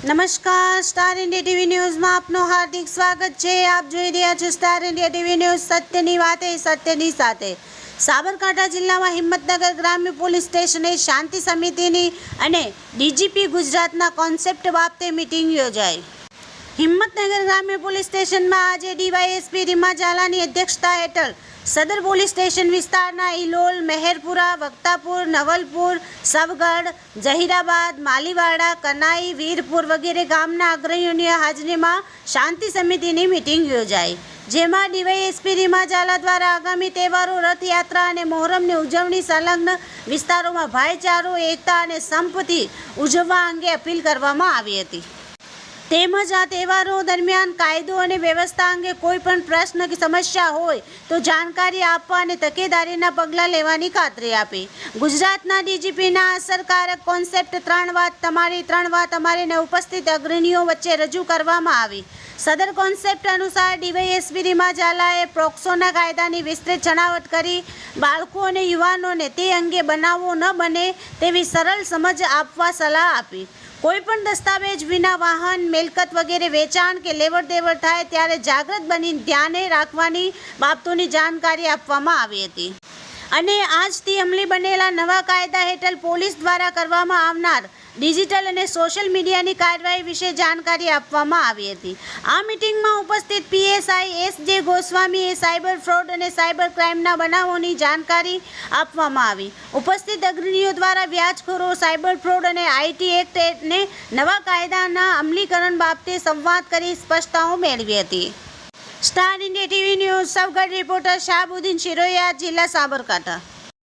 નમસ્કાર, star India TV ન્યૂઝમાં આપનું હાર્દિક સ્વાગત છે। આપ જોઈ રહ્યા છો સ્ટાર ઇન્ડિયા ટીવી ન્યૂઝ, સત્યની વાતે સત્યની સાથે। સાબરકાંઠા જિલ્લામાં હિંમતનગર ગ્રામ્ય પોલીસ સ્ટેશને શાંતિ સમિતિની અને ડીજીપી ગુજરાતના કોન્સેપ્ટ બાબતે મીટિંગ યોજાઈ। હિંમતનગર ગ્રામ્ય પોલીસ સ્ટેશનમાં આજે ડીવાયએસપી રીમા ઝાલાની અધ્યક્ષતા હેઠળ સદર પોલીસ સ્ટેશન વિસ્તારના ઇલોલ, મહેરપુરા, વક્તાપુર, નવલપુર, સવગઢ, જહીરાબાદ, માલીવાડા, કનાઈ, વીરપુર વગેરે ગામના અગ્રણીઓની હાજરીમાં શાંતિ સમિતિની મીટિંગ યોજાઈ, જેમાં ડીવાયએસપી રીમા ઝાલા દ્વારા આગામી તહેવારો, રથયાત્રા અને મોહરમની ઉજવણી સંલગ્ન વિસ્તારોમાં ભાઈચારો, એકતા અને સંપથી ઉજવવા અંગે અપીલ કરવામાં આવી હતી। તેમજ આ તહેવારો દરમિયાન કાયદો અને વ્યવસ્થા અંગે કોઈ પણ પ્રશ્ન કે સમસ્યા હોય તો જાણકારી આપવા અને તકેદારીના પગલાં લેવાની ખાતરી આપી। ગુજરાતના ડીજીપીના અસરકારક કોન્સેપ્ટ 3 વાત તમારી 3 વાત અમારીને ઉપસ્થિત અગ્રણીઓ વચ્ચે રજૂ કરવામાં આવી। સદર કોન્સેપ્ટ અનુસાર ડીવાયએસપી રીમા ઝાલાએ પોક્સોના કાયદાની વિસ્તૃત છણાવટ કરી બાળકો અને યુવાનોને તે અંગે બનાવો ન બને તેવી સરળ સમજ આપવા સલાહ આપી। કોઈપણ દસ્તાવેજ વિના વાહન, મિલકત વગેરે વેચાણ કે લેવડ દેવડ થાય ત્યારે જાગૃત બની ધ્યાને રાખવાની બાબતોની જાણકારી આપવામાં આવી હતી અને આજથી અમલી બનેલા નવા કાયદા હેઠળ પોલીસ દ્વારા કરવામાં આવનાર ડિજિટલ અને સોશિયલ મીડિયાની કાર્યવાહી વિશે જાણકારી આપવામાં આવી હતી। આ મીટિંગમાં ઉપસ્થિત પીએસઆઈ એસ.જે. ગોસ્વામીએ સાયબર ફ્રોડ અને સાયબર ક્રાઇમના બનાવોની જાણકારી આપવામાં આવી। ઉપસ્થિત અગ્રણીઓ દ્વારા વ્યાજખોરો, સાયબર ફ્રોડ અને આઈટી એક્ટને નવા કાયદાના અમલીકરણ બાબતે સંવાદ કરી સ્પષ્ટતાઓ મેળવી હતી। Star India TV news, Savgadh reporter Shahbuddin Shiroya, જિલ્લા સાબરકાંઠા।